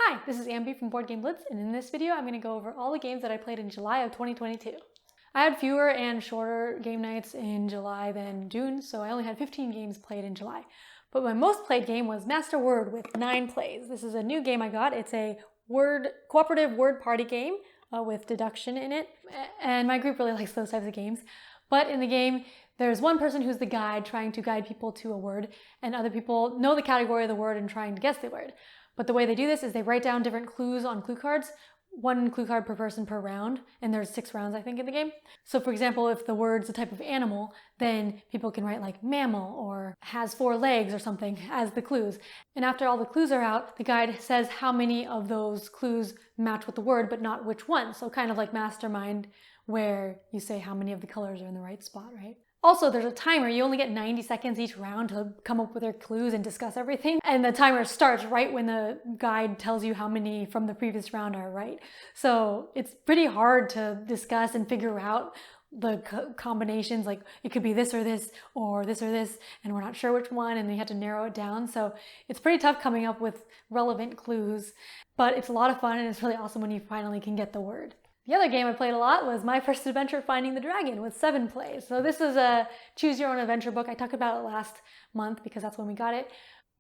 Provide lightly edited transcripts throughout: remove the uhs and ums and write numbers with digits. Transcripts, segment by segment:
Hi, this is Ambie from Board Game Blitz, and in this video I'm going to go over all the games that I played in July of 2022. I had fewer and shorter game nights in July than June, so I only had 15 games played in July. But my most played game was Master Word with 9 plays. This is a new game I got. It's a cooperative word party game with deduction in it, and my group really likes those types of games. But in the game, there's one person who's the guide trying to guide people to a word, and other people know the category of the word and trying to guess the word. But the way they do this is they write down different clues on clue cards, 1 clue card per person per round, and there's 6 rounds I think in the game. So for example, if the word's a type of animal, then people can write like mammal or has 4 legs or something as the clues. And after all the clues are out, the guide says how many of those clues match with the word, but not which one. So kind of like Mastermind, where you say how many of the colors are in the right spot, right? Also, there's a timer. You only get 90 seconds each round to come up with your clues and discuss everything. And the timer starts right when the guide tells you how many from the previous round are right. So it's pretty hard to discuss and figure out the combinations. Like it could be this or this, or this or this, and we're not sure which one, and then you have to narrow it down. So it's pretty tough coming up with relevant clues, but it's a lot of fun, and it's really awesome when you finally can get the word. The other game I played a lot was My First Adventure Finding the Dragon with 7 plays. So this is a choose your own adventure book. I talked about it last month because that's when we got it.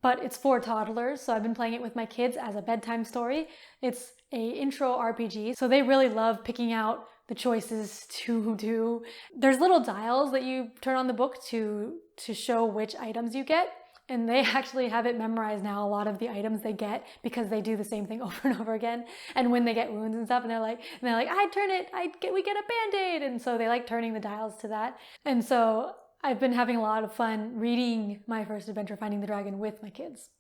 But it's for toddlers, so I've been playing it with my kids as a bedtime story. It's an intro RPG, so they really love picking out the choices to do. There's little dials that you turn on the book to show which items you get. And they actually have it memorized now, a lot of the items they get, because they do the same thing over and over again. And when they get wounds and stuff, and they're like, I turn it, we get a Band-Aid. And so they like turning the dials to that. And so I've been having a lot of fun reading My First Adventure Finding the Dragon with my kids.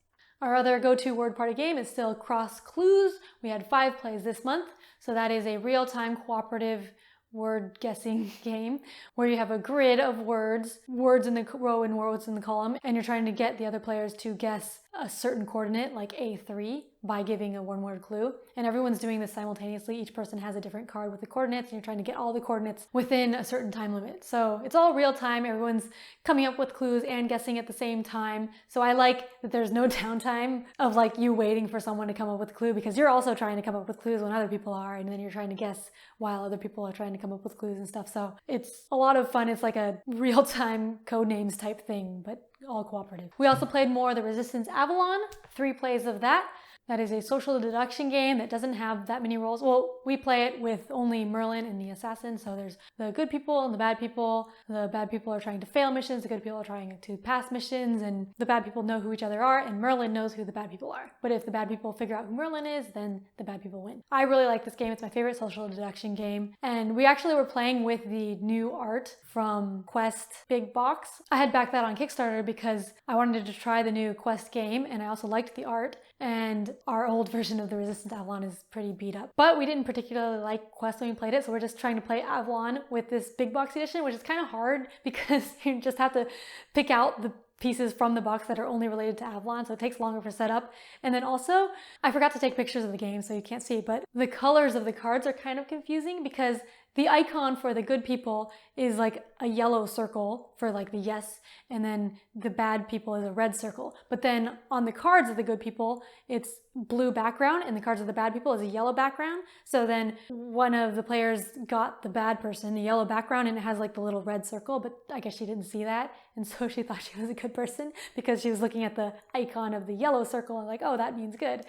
Our other go-to word party game is still Cross Clues. We had 5 plays this month. So that is a real-time cooperative word guessing game where you have a grid of words in the row and words in the column, and you're trying to get the other players to guess a certain coordinate like A3 by giving a 1-word clue. And everyone's doing this simultaneously. Each person has a different card with the coordinates, and you're trying to get all the coordinates within a certain time limit. So it's all real time. Everyone's coming up with clues and guessing at the same time. So I like that there's no downtime of like you waiting for someone to come up with a clue, because you're also trying to come up with clues when other people are, and then you're trying to guess while other people are trying to come up with clues and stuff. So it's a lot of fun. It's like a real-time codenames type thing, but all cooperative. We also played more of the Resistance Avalon, 3 plays of that. That is a social deduction game that doesn't have that many roles. Well, we play it with only Merlin and the assassin, so there's the good people and the bad people. The bad people are trying to fail missions, the good people are trying to pass missions, and the bad people know who each other are, and Merlin knows who the bad people are. But if the bad people figure out who Merlin is, then the bad people win. I really like this game. It's my favorite social deduction game, and we actually were playing with the new art from Quest Big Box. I had backed that on Kickstarter because I wanted to try the new Quest game, and I also liked the art, and our old version of the Resistance Avalon is pretty beat up. But we didn't particularly like Quest when we played it, so we're just trying to play Avalon with this big box edition, which is kind of hard because you just have to pick out the pieces from the box that are only related to Avalon, so it takes longer for setup. And then also, I forgot to take pictures of the game, so you can't see, but the colors of the cards are kind of confusing because the icon for the good people is like a yellow circle for like the yes, and then the bad people is a red circle. But then on the cards of the good people, it's blue background, and the cards of the bad people is a yellow background. So then one of the players got the bad person, the yellow background, and it has like the little red circle, but I guess she didn't see that. And so she thought she was a good person because she was looking at the icon of the yellow circle and like, oh, that means good.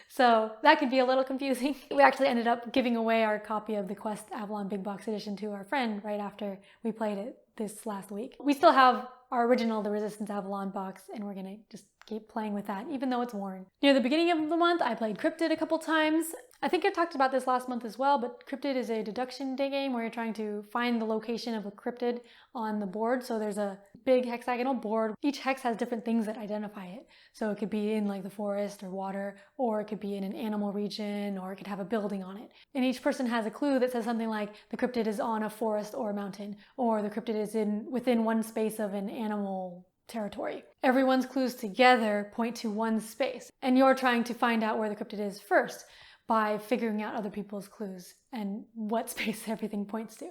So that could be a little confusing. We actually ended up giving away our copy of the Quest Avalon Big Box Edition to our friend right after we played it this last week. We still have our original, the Resistance Avalon box, and we're gonna just keep playing with that, even though it's worn. Near the beginning of the month, I played Cryptid a couple times. I think I talked about this last month as well, but Cryptid is a deduction day game where you're trying to find the location of a cryptid on the board. So there's a big hexagonal board. Each hex has different things that identify it. So it could be in like the forest or water, or it could be in an animal region, or it could have a building on it. And each person has a clue that says something like the cryptid is on a forest or a mountain, or the cryptid is within one space of an animal territory. Everyone's clues together point to one space, and you're trying to find out where the cryptid is first by figuring out other people's clues and what space everything points to.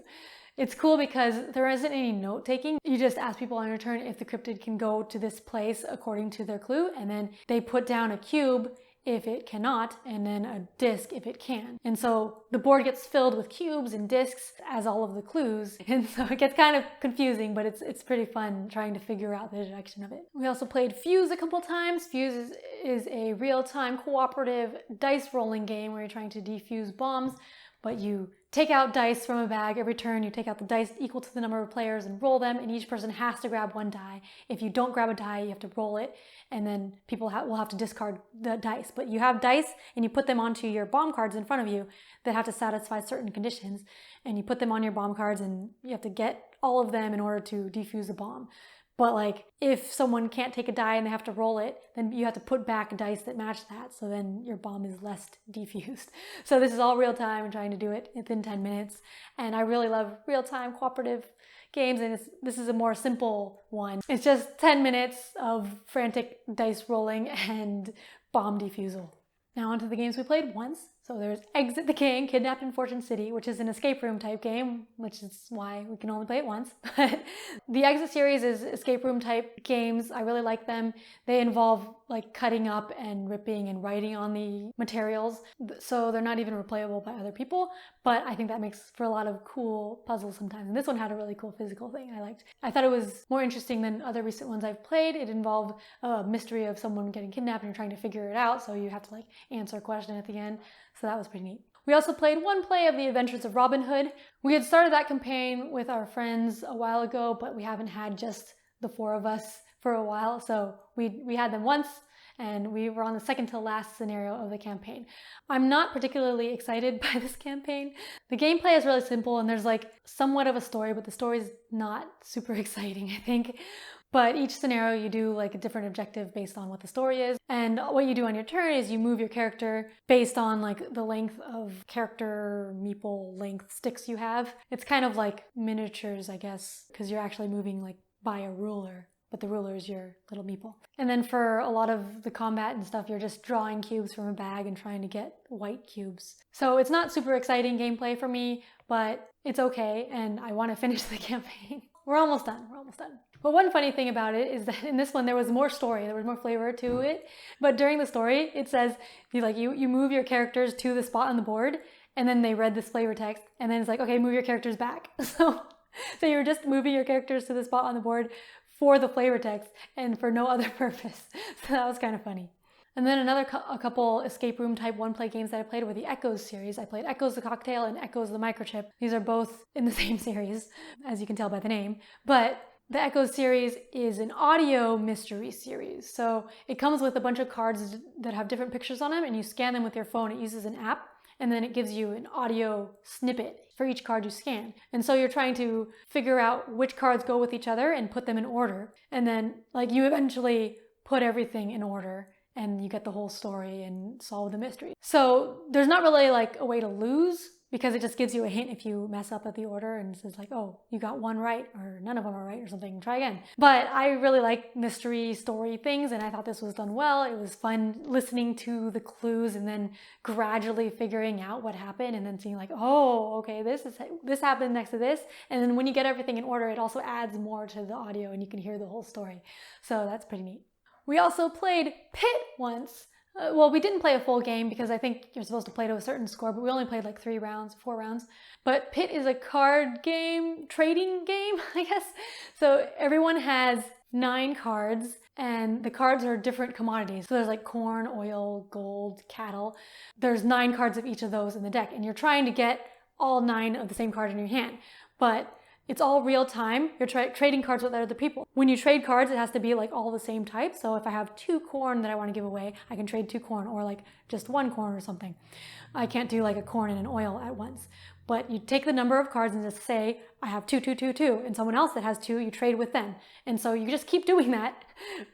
It's cool because there isn't any note taking. You just ask people on your turn if the cryptid can go to this place according to their clue, and then they put down a cube if it cannot, and then a disc if it can. And so the board gets filled with cubes and discs as all of the clues. And so it gets kind of confusing, but it's pretty fun trying to figure out the direction of it. We also played Fuse a couple times. Fuse is a real-time cooperative dice rolling game where you're trying to defuse bombs, but you take out dice from a bag every turn. You take out the dice equal to the number of players and roll them, and each person has to grab one die. If you don't grab a die, you have to roll it, and then people will have to discard the dice. But you have dice, and you put them onto your bomb cards in front of you that have to satisfy certain conditions, and you put them on your bomb cards, and you have to get all of them in order to defuse a bomb. But like, if someone can't take a die and they have to roll it, then you have to put back dice that match that, so then your bomb is less defused. So this is all real time and trying to do it within 10 minutes. And I really love real-time cooperative games, and this is a more simple one. It's just 10 minutes of frantic dice rolling and bomb defusal. Now onto the games we played once. So there's Exit the King, Kidnapped in Fortune City, which is an escape room type game, which is why we can only play it once. But the Exit series is escape room type games. I really like them. They involve like cutting up and ripping and writing on the materials, so they're not even replayable by other people, but I think that makes for a lot of cool puzzles sometimes. And this one had a really cool physical thing I liked. I thought it was more interesting than other recent ones I've played. It involved a mystery of someone getting kidnapped and you're trying to figure it out, so you have to like answer a question at the end. So that was pretty neat. We also played one play of The Adventures of Robin Hood. We had started that campaign with our friends a while ago, but we haven't had just the four of us for a while. So we had them once, and we were on the second to last scenario of the campaign. I'm not particularly excited by this campaign. The gameplay is really simple, and there's like somewhat of a story, but the story's not super exciting, I think. But each scenario you do like a different objective based on what the story is. And what you do on your turn is you move your character based on like the length of character meeple length sticks you have. It's kind of like miniatures, I guess, because you're actually moving like by a ruler, but the ruler is your little meeple. And then for a lot of the combat and stuff, you're just drawing cubes from a bag and trying to get white cubes. So it's not super exciting gameplay for me, but it's okay, and I want to finish the campaign. We're almost done. But one funny thing about it is that in this one there was more story, there was more flavor to it. But during the story, it says you move your characters to the spot on the board, and then they read this flavor text, and then it's like, okay, move your characters back. So you're just moving your characters to the spot on the board for the flavor text and for no other purpose. So that was kind of funny. And then a couple escape room type one-play games that I played were the Echoes series. I played Echoes the Cocktail and Echoes the Microchip. These are both in the same series, as you can tell by the name. But the Echoes series is an audio mystery series. So it comes with a bunch of cards that have different pictures on them, and you scan them with your phone. It uses an app, and then it gives you an audio snippet for each card you scan. And so you're trying to figure out which cards go with each other and put them in order. And then like you eventually put everything in order, and you get the whole story and solve the mystery. So there's not really like a way to lose, because it just gives you a hint if you mess up at the order and says like, oh, you got one right, or none of them are right, or something, try again. But I really like mystery story things, and I thought this was done well. It was fun listening to the clues and then gradually figuring out what happened, and then seeing like, oh, okay, this happened next to this. And then when you get everything in order, it also adds more to the audio and you can hear the whole story. So that's pretty neat. We also played Pit once. Well, we didn't play a full game because I think you're supposed to play to a certain score, but we only played like 4 rounds. But Pit is a card game, trading game, I guess. So everyone has 9 cards, and the cards are different commodities. So there's like corn, oil, gold, cattle. There's 9 cards of each of those in the deck, and you're trying to get all 9 of the same card in your hand. But it's all real time. You're trading cards with other people. When you trade cards, it has to be like all the same type. So if I have 2 corn that I want to give away, I can trade 2 corn, or like just 1 corn or something. I can't do like a corn and an oil at once. But you take the number of cards and just say, I have 2, 2, 2, 2. And someone else that has 2, you trade with them. And so you just keep doing that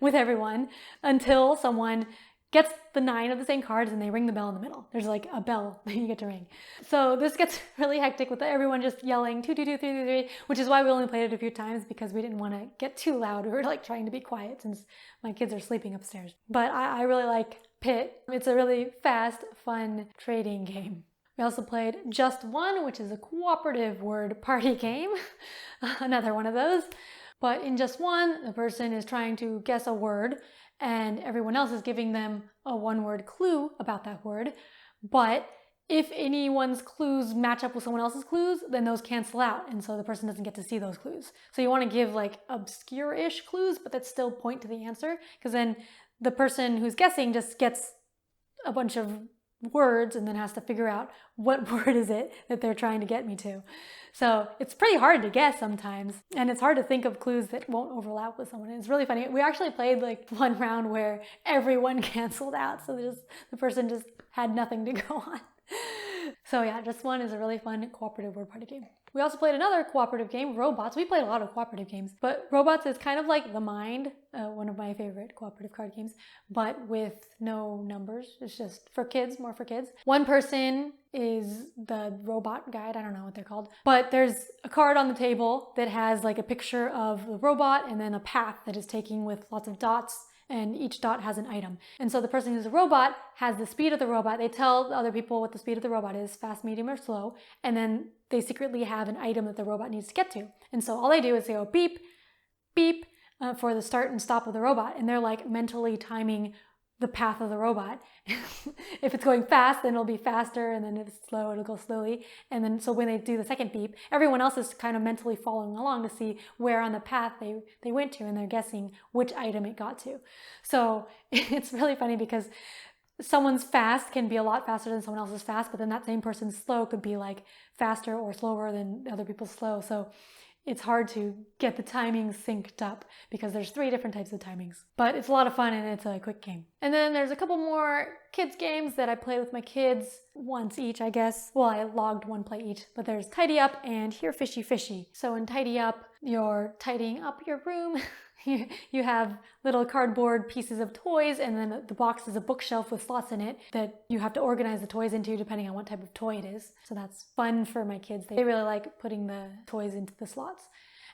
with everyone until someone gets the 9 of the same cards and they ring the bell in the middle. There's like a bell that you get to ring. So this gets really hectic with everyone just yelling 2, 2, 2, 3, 3, 3, which is why we only played it a few times, because we didn't want to get too loud. We were like trying to be quiet since my kids are sleeping upstairs. But I really like Pit. It's a really fast, fun trading game. We also played Just One, which is a cooperative word party game. Another one of those. But in Just One, the person is trying to guess a word, and everyone else is giving them a one-word clue about that word, but if anyone's clues match up with someone else's clues, then those cancel out, and so the person doesn't get to see those clues. So you want to give like obscure-ish clues, but that still point to the answer, because then the person who's guessing just gets a bunch of words and then has to figure out what word is it that they're trying to get me to. So it's pretty hard to guess sometimes, and it's hard to think of clues that won't overlap with someone. It's really funny. We actually played like one round where everyone canceled out, so the person just had nothing to go on. So yeah, Just One is a really fun cooperative word party game. We also played another cooperative game, Robots. We played a lot of cooperative games, but Robots is kind of like The Mind, one of my favorite cooperative card games, but with no numbers. It's just for kids, more for kids. One person is the robot guide, I don't know what they're called, but there's a card on the table that has like a picture of the robot and then a path that is taking with lots of dots, and each dot has an item. And so the person who's a robot has the speed of the robot. They tell the other people what the speed of the robot is, fast, medium, or slow, and then they secretly have an item that the robot needs to get to. And so all they do is they go beep, beep, for the start and stop of the robot, and they're like mentally timing the path of the robot. If it's going fast, then it'll be faster, and then if it's slow, it'll go slowly. And then so when they do the second beep, everyone else is kind of mentally following along to see where on the path they went to, and they're guessing which item it got to. So it's really funny because someone's fast can be a lot faster than someone else's fast, but then that same person's slow could be like faster or slower than other people's slow. So it's hard to get the timing synced up because there's 3 different types of timings. But it's a lot of fun and it's a quick game. And then there's a couple more kids games that I play with my kids once each, I guess. Well, I logged one play each, but there's Tidy Up and Here Fishy Fishy. So in Tidy Up, you're tidying up your room. You have little cardboard pieces of toys, and then the box is a bookshelf with slots in it that you have to organize the toys into depending on what type of toy it is. So that's fun for my kids. They really like putting the toys into the slots.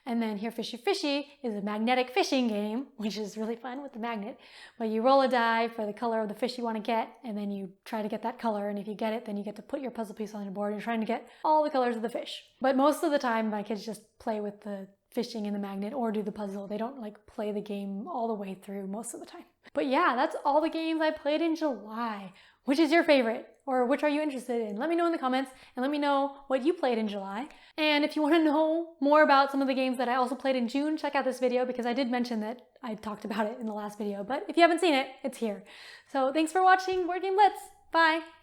And then Here Fishy Fishy is a magnetic fishing game, which is really fun with the magnet. But you roll a die for the color of the fish you want to get, and then you try to get that color, and if you get it, then you get to put your puzzle piece on your board, and you're trying to get all the colors of the fish. But most of the time, my kids just play with the fishing in the magnet or do the puzzle. They don't like play the game all the way through most of the time. But yeah, that's all the games I played in July. Which is your favorite? Or which are you interested in? Let me know in the comments, and let me know what you played in July. And if you want to know more about some of the games that I also played in June, check out this video because I did mention that I talked about it in the last video. But if you haven't seen it, it's here. So thanks for watching Board Game Blitz. Bye!